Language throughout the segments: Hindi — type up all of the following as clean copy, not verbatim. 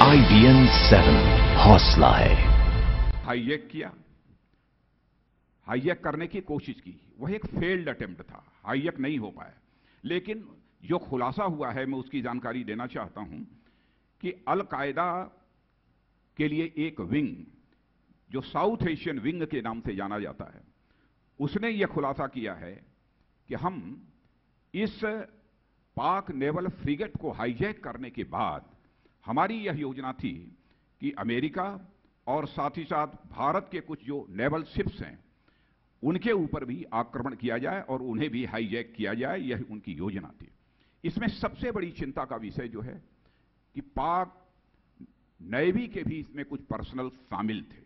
IBM 7 हौसला है। हाईजैक किया, हाईजैक करने की कोशिश की, वह एक फेल्ड अटेम्प्ट था, हाईजैक नहीं हो पाया। लेकिन जो खुलासा हुआ है मैं उसकी जानकारी देना चाहता हूं कि अल कायदा के लिए एक विंग जो साउथ एशियन विंग के नाम से जाना जाता है, उसने यह खुलासा किया है कि हम इस पाक नेवल फ्रिगेट को हाईजैक करने के बाद हमारी यह योजना थी कि अमेरिका और साथ ही साथ भारत के कुछ जो नेवल शिप्स हैं उनके ऊपर भी आक्रमण किया जाए और उन्हें भी हाईजैक किया जाए, यह उनकी योजना थी। इसमें सबसे बड़ी चिंता का विषय जो है कि पाक नेवी के भी इसमें कुछ पर्सनल शामिल थे।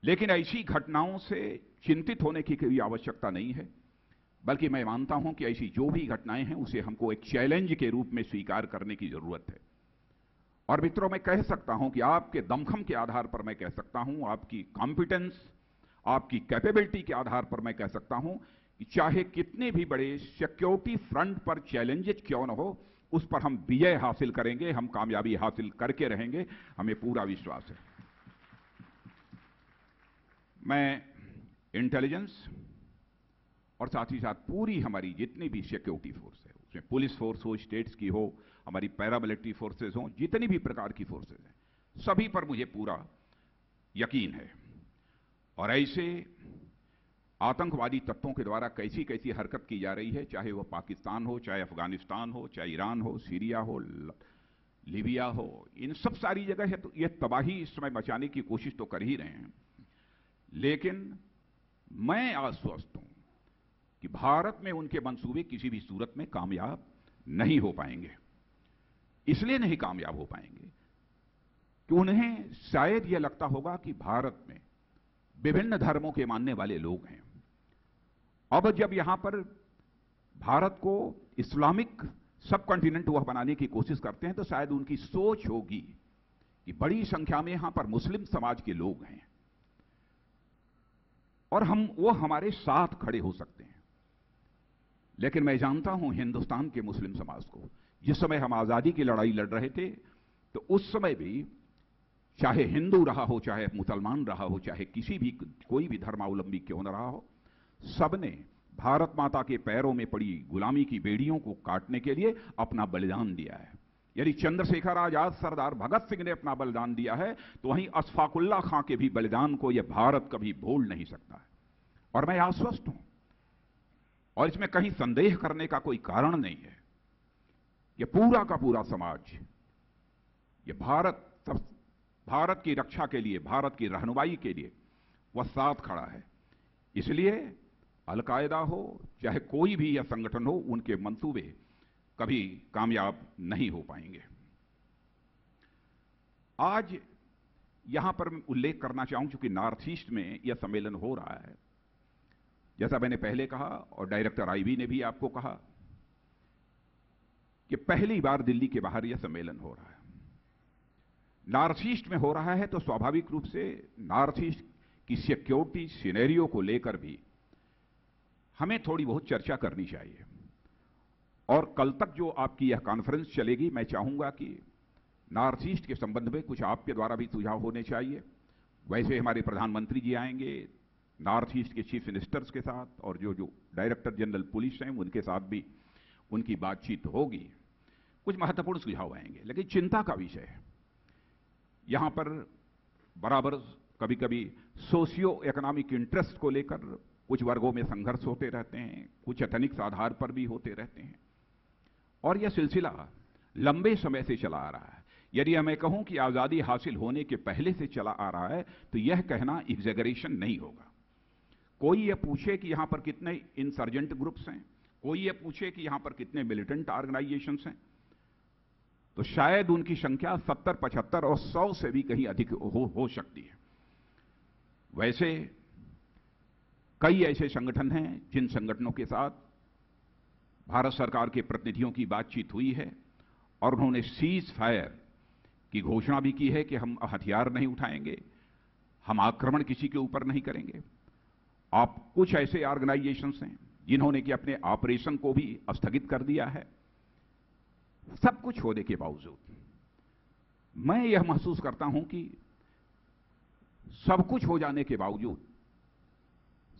लेकिन ऐसी घटनाओं से चिंतित होने की कोई आवश्यकता नहीं है, बल्कि मैं मानता हूं कि ऐसी जो भी घटनाएं हैं उसे हमको एक चैलेंज के रूप में स्वीकार करने की जरूरत है। और मित्रों, मैं कह सकता हूं कि आपके दमखम के आधार पर मैं कह सकता हूं, आपकी कॉम्पिटेंस, आपकी कैपेबिलिटी के आधार पर मैं कह सकता हूं कि चाहे कितने भी बड़े सिक्योरिटी फ्रंट पर चैलेंजेस क्यों न हो, उस पर हम विजय हासिल करेंगे, हम कामयाबी हासिल करके रहेंगे, हमें पूरा विश्वास है। मैं इंटेलिजेंस और साथ ही साथ पूरी हमारी जितनी भी सिक्योरिटी फोर्स है, उसमें पुलिस फोर्स हो, स्टेट्स की हो, हमारी पैरामिलिट्री फोर्सेस हो, जितनी भी प्रकार की फोर्सेस हैं, सभी पर मुझे पूरा यकीन है। और ऐसे आतंकवादी तत्वों के द्वारा कैसी कैसी हरकत की जा रही है, चाहे वह पाकिस्तान हो, चाहे अफगानिस्तान हो, चाहे ईरान हो, सीरिया हो, लीबिया हो, इन सब सारी जगह है तो यह तबाही इस समय मचाने की कोशिश तो कर ही रहे हैं। लेकिन मैं आश्वस्त हूं कि भारत में उनके मंसूबे किसी भी सूरत में कामयाब नहीं हो पाएंगे। इसलिए नहीं कामयाब हो पाएंगे कि उन्हें शायद यह लगता होगा कि भारत में विभिन्न धर्मों के मानने वाले लोग हैं। अब जब यहां पर भारत को इस्लामिक सब कॉन्टिनेंट वह बनाने की कोशिश करते हैं तो शायद उनकी सोच होगी कि बड़ी संख्या में यहां पर मुस्लिम समाज के लोग हैं और वो हमारे साथ खड़े हो सकते हैं। लेकिन मैं जानता हूं हिंदुस्तान के मुस्लिम समाज को, जिस समय हम आजादी की लड़ाई लड़ रहे थे तो उस समय भी चाहे हिंदू रहा हो, चाहे मुसलमान रहा हो, चाहे कोई भी धर्मावलंबी क्यों न रहा हो, सबने भारत माता के पैरों में पड़ी गुलामी की बेड़ियों को काटने के लिए अपना बलिदान दिया है। यदि चंद्रशेखर आजाद, सरदार भगत सिंह ने अपना बलिदान दिया है तो वहीं अशफाकुल्ला खां के भी बलिदान को यह भारत कभी भूल नहीं सकता है। और मैं आश्वस्त हूं और इसमें कहीं संदेह करने का कोई कारण नहीं है, यह पूरा का पूरा समाज यह भारत की रक्षा के लिए, भारत की रहनुमाई के लिए वह साथ खड़ा है। इसलिए अल कायदा हो चाहे कोई भी यह संगठन हो, उनके मंसूबे कभी कामयाब नहीं हो पाएंगे। आज यहां पर मैं उल्लेख करना चाहूं, चूंकि नॉर्थ ईस्ट में यह सम्मेलन हो रहा है, जैसा मैंने पहले कहा और डायरेक्टर आईबी ने भी आपको कहा कि पहली बार दिल्ली के बाहर यह सम्मेलन हो रहा है। नॉर्थ ईस्ट में हो रहा है तो स्वाभाविक रूप से नॉर्थ ईस्ट की सिक्योरिटी सिनेरियो को लेकर भी हमें थोड़ी बहुत चर्चा करनी चाहिए। और कल तक जो आपकी यह कॉन्फ्रेंस चलेगी, मैं चाहूंगा कि नॉर्थ ईस्ट के संबंध में कुछ आपके द्वारा भी सुझाव होने चाहिए। वैसे हमारे प्रधानमंत्री जी आएंगे नॉर्थ ईस्ट के चीफ मिनिस्टर्स के साथ, और जो डायरेक्टर जनरल पुलिस हैं उनके साथ भी उनकी बातचीत होगी, कुछ महत्वपूर्ण सुझाव आएंगे। लेकिन चिंता का विषय है, यहां पर बराबर कभी कभी सोशियो इकोनॉमिक इंटरेस्ट को लेकर कुछ वर्गों में संघर्ष होते रहते हैं, कुछ एथनिक्स आधार पर भी होते रहते हैं, और यह सिलसिला लंबे समय से चला आ रहा है। यदि मैं कहूं कि आजादी हासिल होने के पहले से चला आ रहा है तो यह कहना एग्जैगरेशन नहीं होगा। कोई यह पूछे कि यहां पर कितने इंसर्जेंट ग्रुप्स हैं, कोई यह पूछे कि यहां पर कितने मिलिटेंट ऑर्गेनाइजेशंस हैं, तो शायद उनकी संख्या 70, 75 और 100 से भी कहीं अधिक हो सकती है। वैसे कई ऐसे संगठन हैं जिन संगठनों के साथ भारत सरकार के प्रतिनिधियों की बातचीत हुई है और उन्होंने सीज फायर की घोषणा भी की है कि हम हथियार नहीं उठाएंगे, हम आक्रमण किसी के ऊपर नहीं करेंगे। आप कुछ ऐसे ऑर्गेनाइजेशंस हैं जिन्होंने कि अपने ऑपरेशन को भी स्थगित कर दिया है। सब कुछ होने के बावजूद मैं यह महसूस करता हूं कि सब कुछ हो जाने के बावजूद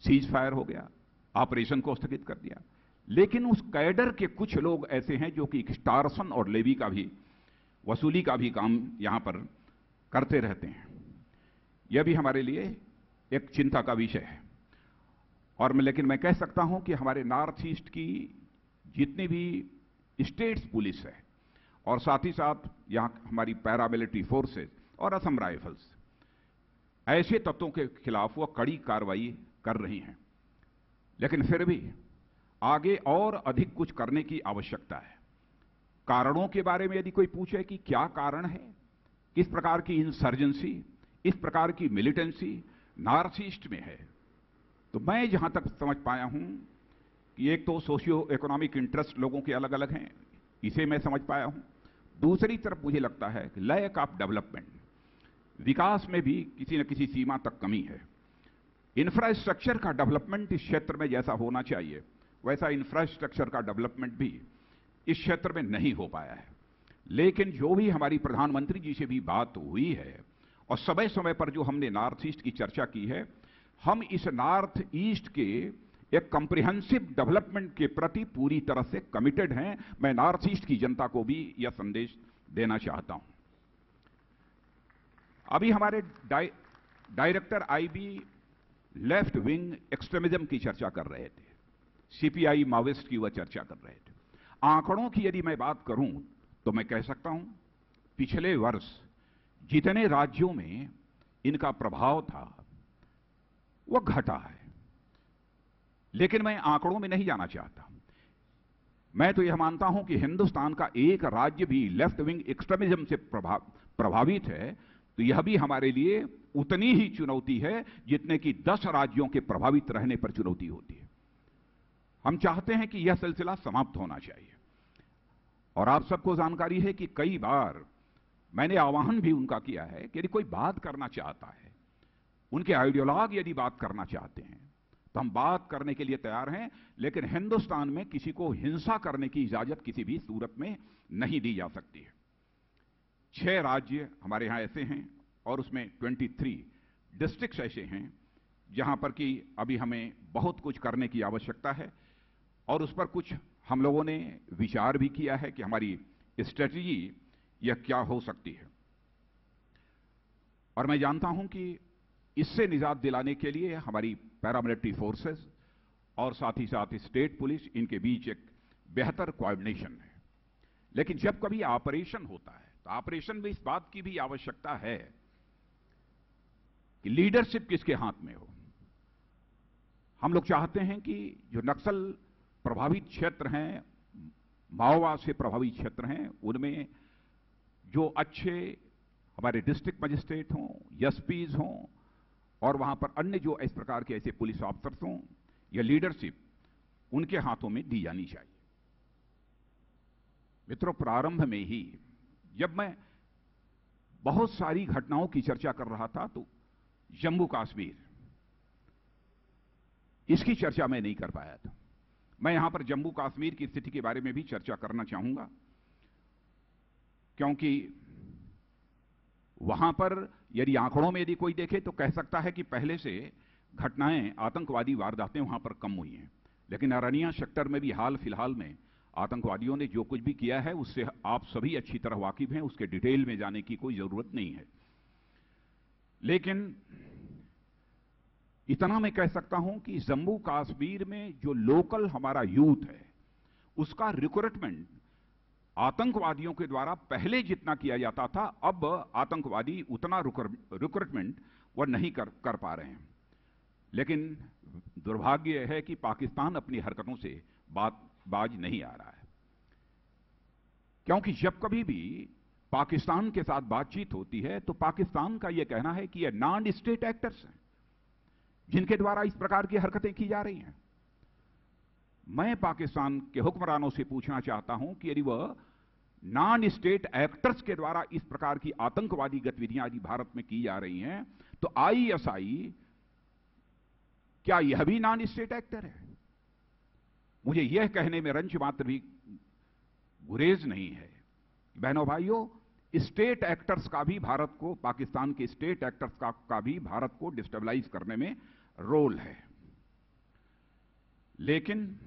सीज फायर हो गया, ऑपरेशन को स्थगित कर दिया, लेकिन उस कैडर के कुछ लोग ऐसे हैं जो कि एक्सटॉर्शन और लेवी का भी, वसूली का भी काम यहां पर करते रहते हैं। यह भी हमारे लिए एक चिंता का विषय है। और लेकिन मैं कह सकता हूं कि हमारे नॉर्थ ईस्ट की जितनी भी स्टेट्स पुलिस है और साथ ही साथ यहां हमारी पैरामिलिट्री फोर्सेस और असम राइफल्स ऐसे तत्वों के खिलाफ वो कड़ी कार्रवाई कर रही हैं, लेकिन फिर भी आगे और अधिक कुछ करने की आवश्यकता है। कारणों के बारे में यदि कोई पूछे कि क्या कारण है, किस प्रकार की इंसर्जेंसी, इस प्रकार की मिलिटेंसी नॉर्थ ईस्ट में है, तो मैं जहां तक समझ पाया हूं कि एक तो सोशियो इकोनॉमिक इंटरेस्ट लोगों के अलग अलग हैं, इसे मैं समझ पाया हूं। दूसरी तरफ मुझे लगता है कि लैक ऑफ डेवलपमेंट, विकास में भी किसी न किसी सीमा तक कमी है। इंफ्रास्ट्रक्चर का डेवलपमेंट इस क्षेत्र में जैसा होना चाहिए वैसा इंफ्रास्ट्रक्चर का डेवलपमेंट भी इस क्षेत्र में नहीं हो पाया है। लेकिन जो भी हमारी प्रधानमंत्री जी से भी बात हुई है और समय समय पर जो हमने नॉर्थ ईस्ट की चर्चा की है, हम इस नॉर्थ ईस्ट के एक कॉम्प्रिहेंसिव डेवलपमेंट के प्रति पूरी तरह से कमिटेड हैं। मैं नॉर्थ ईस्ट की जनता को भी यह संदेश देना चाहता हूं। अभी हमारे director IB left wing extremism की चर्चा कर रहे थे, सीपीआई माओइस्ट की वह चर्चा कर रहे थे। आंकड़ों की यदि मैं बात करूं तो मैं कह सकता हूं पिछले वर्ष जितने राज्यों में इनका प्रभाव था वह घटा है, लेकिन मैं आंकड़ों में नहीं जाना चाहता। मैं तो यह मानता हूं कि हिंदुस्तान का एक राज्य भी लेफ्ट विंग एक्सट्रीमिज्म से प्रभावित है तो यह भी हमारे लिए उतनी ही चुनौती है जितने कि 10 राज्यों के प्रभावित रहने पर चुनौती होती है। हम चाहते हैं कि यह सिलसिला समाप्त होना चाहिए। और आप सबको जानकारी है कि कई बार मैंने आह्वान भी उनका किया है कि यदि कोई बात करना चाहता है, उनके आइडियोलॉग यदि बात करना चाहते हैं तो हम बात करने के लिए तैयार हैं, लेकिन हिंदुस्तान में किसी को हिंसा करने की इजाजत किसी भी सूरत में नहीं दी जा सकती है। 6 राज्य हमारे यहां ऐसे हैं और उसमें 23 डिस्ट्रिक्ट्स ऐसे हैं जहां पर कि अभी हमें बहुत कुछ करने की आवश्यकता है और उस पर कुछ हम लोगों ने विचार भी किया है कि हमारी स्ट्रेटजी यह क्या हो सकती है। और मैं जानता हूं कि इससे निजात दिलाने के लिए हमारी पैरामिलिट्री फोर्सेस और साथ ही साथ स्टेट पुलिस, इनके बीच एक बेहतर कोऑर्डिनेशन है। लेकिन जब कभी ऑपरेशन होता है तो ऑपरेशन में इस बात की भी आवश्यकता है कि लीडरशिप किसके हाथ में हो। हम लोग चाहते हैं कि जो नक्सल प्रभावित क्षेत्र हैं, माओवाद से प्रभावित क्षेत्र हैं, उनमें जो अच्छे हमारे डिस्ट्रिक्ट मजिस्ट्रेट हों, एसपीज हों और वहां पर अन्य जो इस प्रकार के ऐसे पुलिस ऑफिसर्स हों, यह लीडरशिप उनके हाथों में दी जानी चाहिए। मित्रों, प्रारंभ में ही जब मैं बहुत सारी घटनाओं की चर्चा कर रहा था तो जम्मू कश्मीर, इसकी चर्चा मैं नहीं कर पाया था। मैं यहां पर जम्मू कश्मीर की स्थिति के बारे में भी चर्चा करना चाहूंगा, क्योंकि वहां पर यदि आंकड़ों में यदि कोई देखे तो कह सकता है कि पहले से घटनाएं, आतंकवादी वारदातें वहां पर कम हुई हैं, लेकिन अरनिया सेक्टर में भी हाल फिलहाल में आतंकवादियों ने जो कुछ भी किया है उससे आप सभी अच्छी तरह वाकिफ हैं, उसके डिटेल में जाने की कोई जरूरत नहीं है। लेकिन इतना मैं कह सकता हूं कि जम्मू कश्मीर में जो लोकल हमारा यूथ है उसका रिक्रूटमेंट आतंकवादियों के द्वारा पहले जितना किया जाता था, अब आतंकवादी उतना रिक्रूटमेंट वह नहीं कर पा रहे हैं। लेकिन दुर्भाग्य है कि पाकिस्तान अपनी हरकतों से बाज नहीं आ रहा है, क्योंकि जब कभी भी पाकिस्तान के साथ बातचीत होती है तो पाकिस्तान का यह कहना है कि यह नॉन स्टेट एक्टर्स हैं जिनके द्वारा इस प्रकार की हरकतें की जा रही हैं। मैं पाकिस्तान के हुक्मरानों से पूछना चाहता हूं कि यदि वह नॉन स्टेट एक्टर्स के द्वारा इस प्रकार की आतंकवादी गतिविधियां यदि भारत में की जा रही हैं तो आईएसआई क्या यह भी नॉन स्टेट एक्टर है? मुझे यह कहने में रंज मात्र भी गुरेज नहीं है। बहनों भाइयों, स्टेट एक्टर्स का भी भारत को, पाकिस्तान के स्टेट एक्टर्स का भी भारत को डिस्टेबलाइज करने में रोल है। लेकिन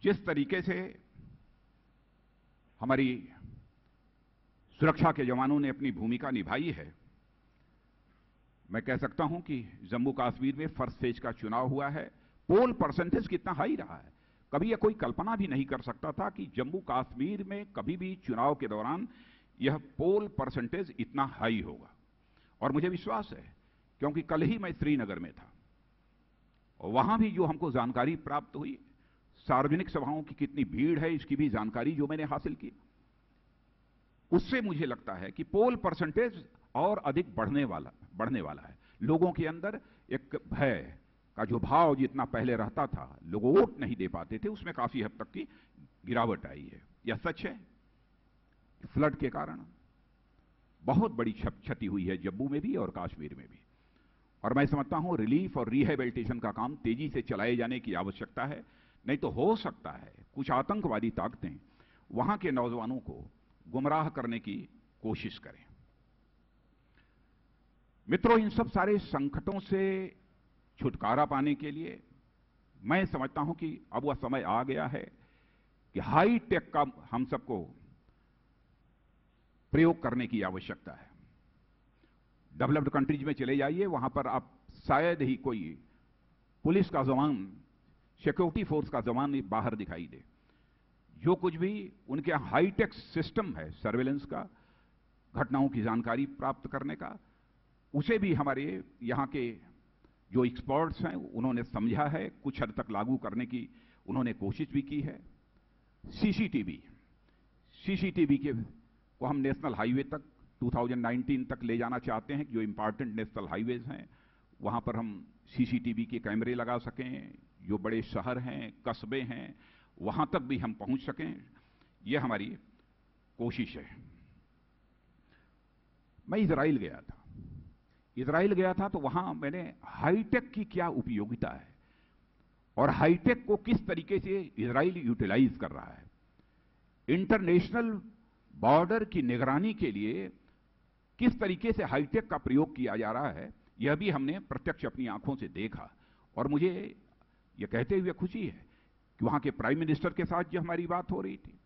जिस तरीके से हमारी सुरक्षा के जवानों ने अपनी भूमिका निभाई है, मैं कह सकता हूं कि जम्मू कश्मीर में फर्स्ट फेज का चुनाव हुआ है, पोल परसेंटेज कितना हाई रहा है। कभी यह कोई कल्पना भी नहीं कर सकता था कि जम्मू कश्मीर में कभी भी चुनाव के दौरान यह पोल परसेंटेज इतना हाई होगा। और मुझे विश्वास है, क्योंकि कल ही मैं श्रीनगर में था और वहां भी जो हमको जानकारी प्राप्त हुई, सार्वजनिक सभाओं की कितनी भीड़ है इसकी भी जानकारी जो मैंने हासिल की, उससे मुझे लगता है कि पोल परसेंटेज और अधिक बढ़ने वाला है। लोगों के अंदर एक भय का जो भाव जितना पहले रहता था, लोग वोट नहीं दे पाते थे, उसमें काफी हद तक की गिरावट आई है। यह सच है। फ्लड के कारण बहुत बड़ी क्षति हुई है जम्मू में भी और कश्मीर में भी, और मैं समझता हूं रिलीफ और रिहेबिलिटेशन का काम तेजी से चलाए जाने की आवश्यकता है। नहीं तो हो सकता है कुछ आतंकवादी ताकतें वहां के नौजवानों को गुमराह करने की कोशिश करें। मित्रों, इन सब सारे संकटों से छुटकारा पाने के लिए मैं समझता हूं कि अब वह समय आ गया है कि हाई टेक का हम सबको प्रयोग करने की आवश्यकता है। डेवलप्ड कंट्रीज में चले जाइए, वहां पर आप शायद ही कोई पुलिस का जवान, सिक्योरिटी फोर्स का जवान बाहर दिखाई दे। जो कुछ भी उनके यहां हाईटेक सिस्टम है सर्वेलेंस का, घटनाओं की जानकारी प्राप्त करने का, उसे भी हमारे यहां के जो एक्सपर्ट्स हैं उन्होंने समझा है, कुछ हद तक लागू करने की उन्होंने कोशिश भी की है। सीसीटीवी के को हम नेशनल हाईवे तक 2019 तक ले जाना चाहते हैं। जो इंपॉर्टेंट नेशनल हाईवेज हैं वहां पर हम सीसीटीवी के कैमरे लगा सकें, जो बड़े शहर हैं, कस्बे हैं, वहां तक भी हम पहुंच सकें, यह हमारी कोशिश है। मैं इजराइल गया था तो वहां मैंने हाईटेक की क्या उपयोगिता है और हाईटेक को किस तरीके से इजराइल यूटिलाइज कर रहा है, इंटरनेशनल बॉर्डर की निगरानी के लिए किस तरीके से हाईटेक का प्रयोग किया जा रहा है, यह भी हमने प्रत्यक्ष अपनी आंखों से देखा। और मुझे यह कहते हुए खुशी है कि वहां के प्राइम मिनिस्टर के साथ जो हमारी बात हो रही थी,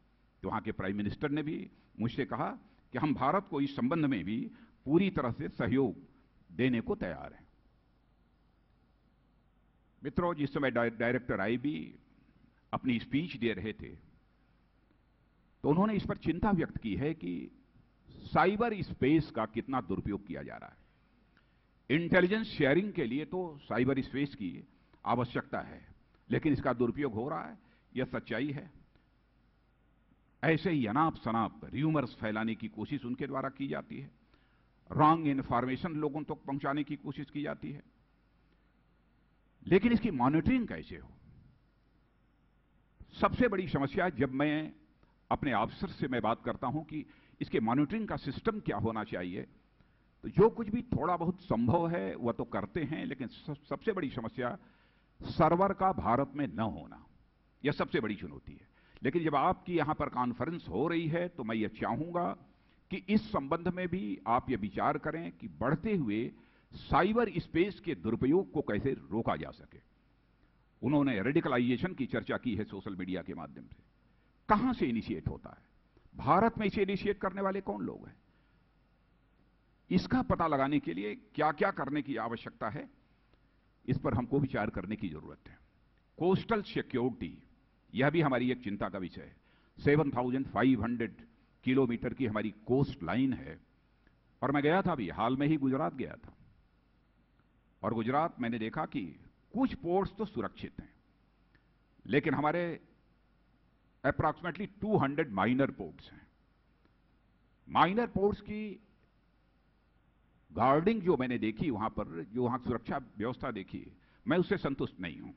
तो वहां के प्राइम मिनिस्टर ने भी मुझसे कहा कि हम भारत को इस संबंध में भी पूरी तरह से सहयोग देने को तैयार हैं। मित्रों, जिस समय डायरेक्टर आईबी अपनी स्पीच दे रहे थे तो उन्होंने इस पर चिंता व्यक्त की है कि साइबर स्पेस का कितना दुरुपयोग किया जा रहा है। इंटेलिजेंस शेयरिंग के लिए तो साइबर स्पेस की आवश्यकता है, लेकिन इसका दुरुपयोग हो रहा है, यह सच्चाई है। ऐसे ही अनाप शनाप र्यूमर्स फैलाने की कोशिश उनके द्वारा की जाती है, रॉन्ग इन्फॉर्मेशन लोगों तक पहुंचाने की कोशिश की जाती है। लेकिन इसकी मॉनिटरिंग कैसे हो? सबसे बड़ी समस्या, जब मैं अपने अफसर से मैं बात करता हूं कि इसके मॉनिटरिंग का सिस्टम क्या होना चाहिए, तो जो कुछ भी थोड़ा बहुत संभव है वह तो करते हैं, लेकिन सबसे बड़ी समस्या सर्वर का भारत में न होना, यह सबसे बड़ी चुनौती है। लेकिन जब आपकी यहां पर कॉन्फ्रेंस हो रही है तो मैं यह चाहूंगा कि इस संबंध में भी आप यह विचार करें कि बढ़ते हुए साइबर स्पेस के दुरुपयोग को कैसे रोका जा सके। उन्होंने रेडिकलाइजेशन की चर्चा की है सोशल मीडिया के माध्यम से। कहां से इनिशिएट होता है? भारत में इसे इनिशिएट करने वाले कौन लोग हैं? इसका पता लगाने के लिए क्या क्या करने की आवश्यकता है, इस पर हमको विचार करने की जरूरत है। कोस्टल सिक्योरिटी, यह भी हमारी एक चिंता का विषय है। 7,500 किलोमीटर की हमारी कोस्ट लाइन है, और मैं गया था अभी हाल में ही गुजरात गया था, और गुजरात मैंने देखा कि कुछ पोर्ट्स तो सुरक्षित हैं, लेकिन हमारे अप्रॉक्सीमेटली 200 माइनर पोर्ट्स हैं। माइनर पोर्ट्स की गार्डिंग जो मैंने देखी वहां पर, जो वहां सुरक्षा व्यवस्था देखी, मैं उससे संतुष्ट नहीं हूं।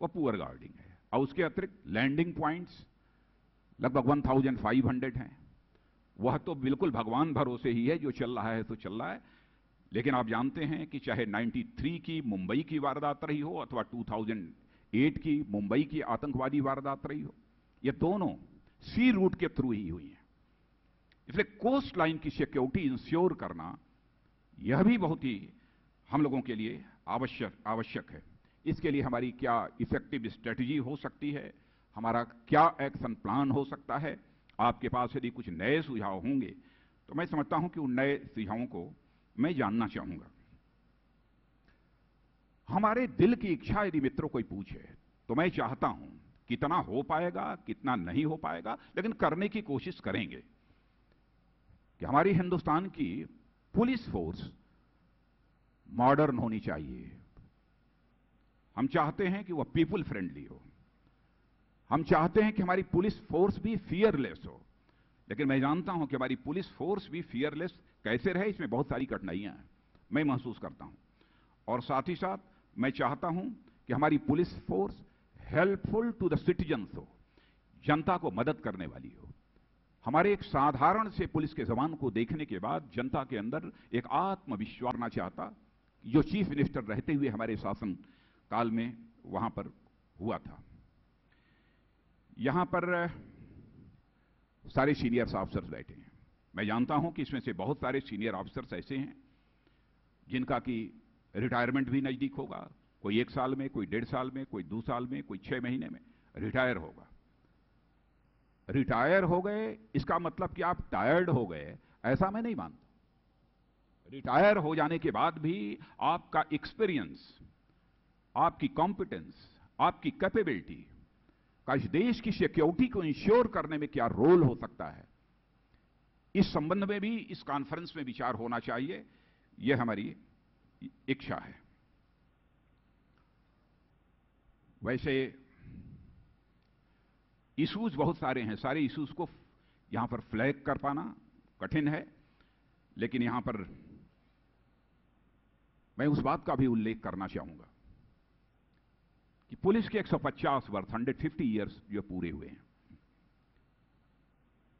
वो पुअर गार्डिंग है। और उसके अतिरिक्त लैंडिंग पॉइंट्स लगभग 1,500 हैं। वह तो बिल्कुल भगवान भरोसे ही है, जो चल रहा है तो चल रहा है। लेकिन आप जानते हैं कि चाहे 93 की मुंबई की वारदात रही हो अथवा 2008 की मुंबई की आतंकवादी वारदात रही हो, ये दोनों सी रूट के थ्रू ही हुई हैं। इसलिए कोस्ट लाइन की सिक्योरिटी इंश्योर करना यह भी बहुत ही हम लोगों के लिए आवश्यक है। इसके लिए हमारी क्या इफेक्टिव स्ट्रेटजी हो सकती है, हमारा क्या एक्शन प्लान हो सकता है। आपके पास यदि कुछ नए सुझाव होंगे तो मैं समझता हूं कि उन नए सुझावों को मैं जानना चाहूंगा। हमारे दिल की इच्छा यदि मित्रों कोई पूछे तो मैं चाहता हूं, कितना हो पाएगा कितना नहीं हो पाएगा, लेकिन करने की कोशिश करेंगे कि हमारी हिंदुस्तान की पुलिस फोर्स मॉडर्न होनी चाहिए। हम चाहते हैं कि वह पीपल फ्रेंडली हो, हम चाहते हैं कि हमारी पुलिस फोर्स भी फियरलेस हो। लेकिन मैं जानता हूं कि हमारी पुलिस फोर्स भी फियरलेस कैसे रहे, इसमें बहुत सारी कठिनाइयां हैं, मैं महसूस करता हूं। और साथ ही साथ मैं चाहता हूं कि हमारी police force helpful to the citizens हो, जनता को मदद करने वाली हो। हमारे एक साधारण से पुलिस के जवान को देखने के बाद जनता के अंदर एक आत्मविश्वास करना चाहता, जो चीफ मिनिस्टर रहते हुए हमारे शासन काल में वहां पर हुआ था। यहां पर सारे सीनियर ऑफिसर्स बैठे हैं। मैं जानता हूं कि इसमें से बहुत सारे सीनियर ऑफिसर्स ऐसे हैं जिनका कि रिटायरमेंट भी नजदीक होगा। कोई 1 साल में, कोई 1.5 साल में, कोई 2 साल में, कोई 6 महीने में रिटायर होगा। रिटायर हो गए इसका मतलब कि आप टायर्ड हो गए, ऐसा मैं नहीं मानता। रिटायर हो जाने के बाद भी आपका एक्सपीरियंस, आपकी कॉम्पिटेंस, आपकी कैपेबिलिटी का इस देश की सिक्योरिटी को इंश्योर करने में क्या रोल हो सकता है, इस संबंध में भी इस कॉन्फ्रेंस में विचार होना चाहिए। यह हमारी इच्छा है। वैसे इश्यूज बहुत सारे हैं, सारे इश्यूज को यहां पर फ्लैग कर पाना कठिन है, लेकिन यहां पर मैं उस बात का भी उल्लेख करना चाहूंगा कि पुलिस के 150 वर्ष 150 ईयर्स जो पूरे हुए हैं,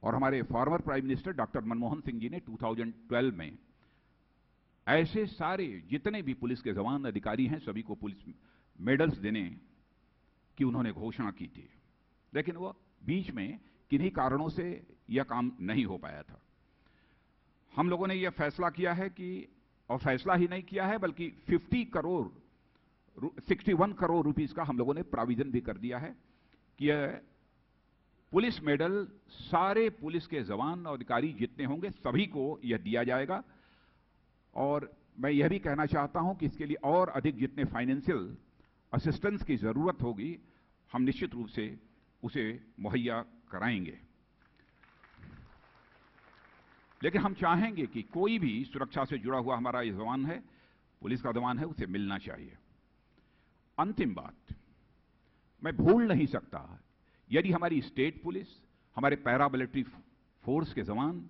और हमारे former prime minister doctor Manmohan Singh ji ने 2012 में ऐसे सारे जितने भी पुलिस के जवान अधिकारी हैं सभी को पुलिस मेडल्स देने की उन्होंने घोषणा की थी। लेकिन वो बीच में किन्हीं कारणों से यह काम नहीं हो पाया था। हम लोगों ने यह फैसला किया है कि, और फैसला ही नहीं किया है बल्कि 61 करोड़ रुपीस का हम लोगों ने प्रोविजन भी कर दिया है कि यह पुलिस मेडल सारे पुलिस के जवान और अधिकारी जितने होंगे सभी को यह दिया जाएगा। और मैं यह भी कहना चाहता हूं कि इसके लिए और अधिक जितने फाइनेंशियल असिस्टेंस की जरूरत होगी, हम निश्चित रूप से उसे मुहैया कराएंगे। लेकिन हम चाहेंगे कि कोई भी सुरक्षा से जुड़ा हुआ हमारा ये जवान है, पुलिस का जवान है, उसे मिलना चाहिए। अंतिम बात, मैं भूल नहीं सकता, यदि हमारी स्टेट पुलिस, हमारे पैरामिलिट्री फोर्स के जवान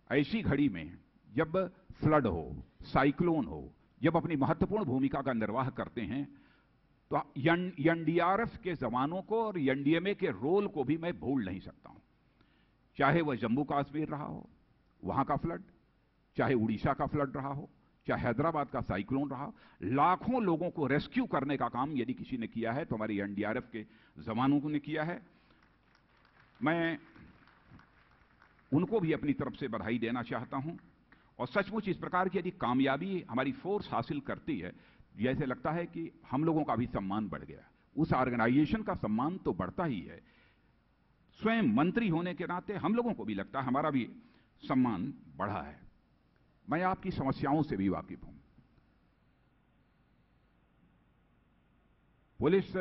ऐसी घड़ी में जब फ्लड हो, साइक्लोन हो, जब अपनी महत्वपूर्ण भूमिका का निर्वाह करते हैं, तो एनडीआरएफ के जवानों को और एनडीएमए के रोल को भी मैं भूल नहीं सकता हूं। चाहे वह जम्मू कश्मीर रहा हो, वहां का फ्लड, चाहे उड़ीसा का फ्लड रहा हो, चाहे हैदराबाद का साइक्लोन रहा, लाखों लोगों को रेस्क्यू करने का काम यदि किसी ने किया है तो हमारी एनडीआरएफ के जवानों ने किया है। मैं उनको भी अपनी तरफ से बधाई देना चाहता हूं। और सचमुच इस प्रकार की यदि कामयाबी हमारी फोर्स हासिल करती है, जैसे लगता है कि हम लोगों का भी सम्मान बढ़ गया। उस ऑर्गेनाइजेशन का सम्मान तो बढ़ता ही है, स्वयं मंत्री होने के नाते हम लोगों को भी लगता है हमारा भी सम्मान बढ़ा है। मैं आपकी समस्याओं से भी वाकिफ हूं। पुलिस,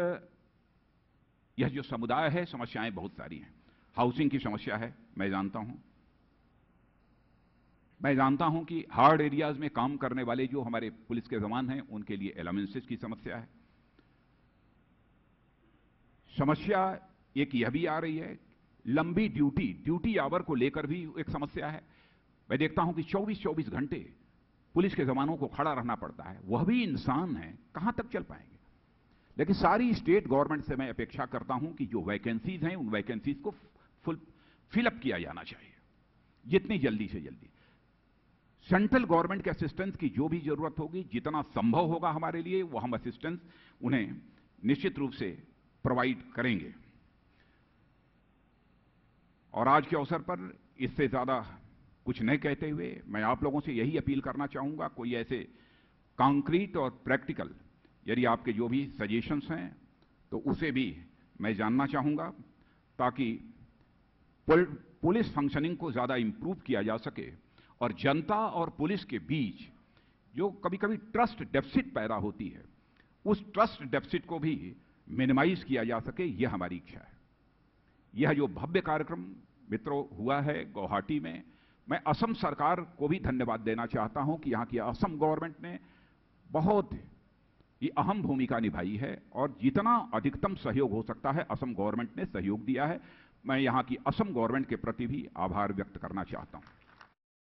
यह जो समुदाय है, समस्याएं बहुत सारी हैं। हाउसिंग की समस्या है, मैं जानता हूं कि हार्ड एरियाज में काम करने वाले जो हमारे पुलिस के जवान हैं उनके लिए अलाउंसेस की समस्या है। समस्या एक यह भी आ रही है, लंबी ड्यूटी आवर को लेकर भी एक समस्या है। मैं देखता हूं कि 24-24 घंटे पुलिस के जवानों को खड़ा रहना पड़ता है। वह भी इंसान है, कहां तक चल पाएंगे। लेकिन सारी स्टेट गवर्नमेंट से मैं अपेक्षा करता हूं कि जो वैकेंसीज हैं उन वैकेंसीज को फिलअप किया जाना चाहिए जितनी जल्दी से जल्दी। सेंट्रल गवर्नमेंट के असिस्टेंस की जो भी जरूरत होगी, जितना संभव होगा हमारे लिए, वो हम असिस्टेंस उन्हें निश्चित रूप से प्रोवाइड करेंगे। और आज के अवसर पर इससे ज्यादा कुछ नहीं कहते हुए मैं आप लोगों से यही अपील करना चाहूंगा, कोई ऐसे कॉन्क्रीट और प्रैक्टिकल यदि आपके जो भी सजेशंस हैं तो उसे भी मैं जानना चाहूंगा, ताकि पुलिस फंक्शनिंग को ज्यादा इंप्रूव किया जा सके और जनता और पुलिस के बीच जो कभी कभी ट्रस्ट डेफिसिट पैदा होती है, उस ट्रस्ट डेफिसिट को भी मिनिमाइज किया जा सके, यह हमारी इच्छा है। यह जो भव्य कार्यक्रम मित्रों हुआ है गुवाहाटी में, मैं असम सरकार को भी धन्यवाद देना चाहता हूं कि यहां की असम गवर्नमेंट ने बहुत ही अहम भूमिका निभाई है और जितना अधिकतम सहयोग हो सकता है असम गवर्नमेंट ने सहयोग दिया है। मैं यहां की असम गवर्नमेंट के प्रति भी आभार व्यक्त करना चाहता हूं।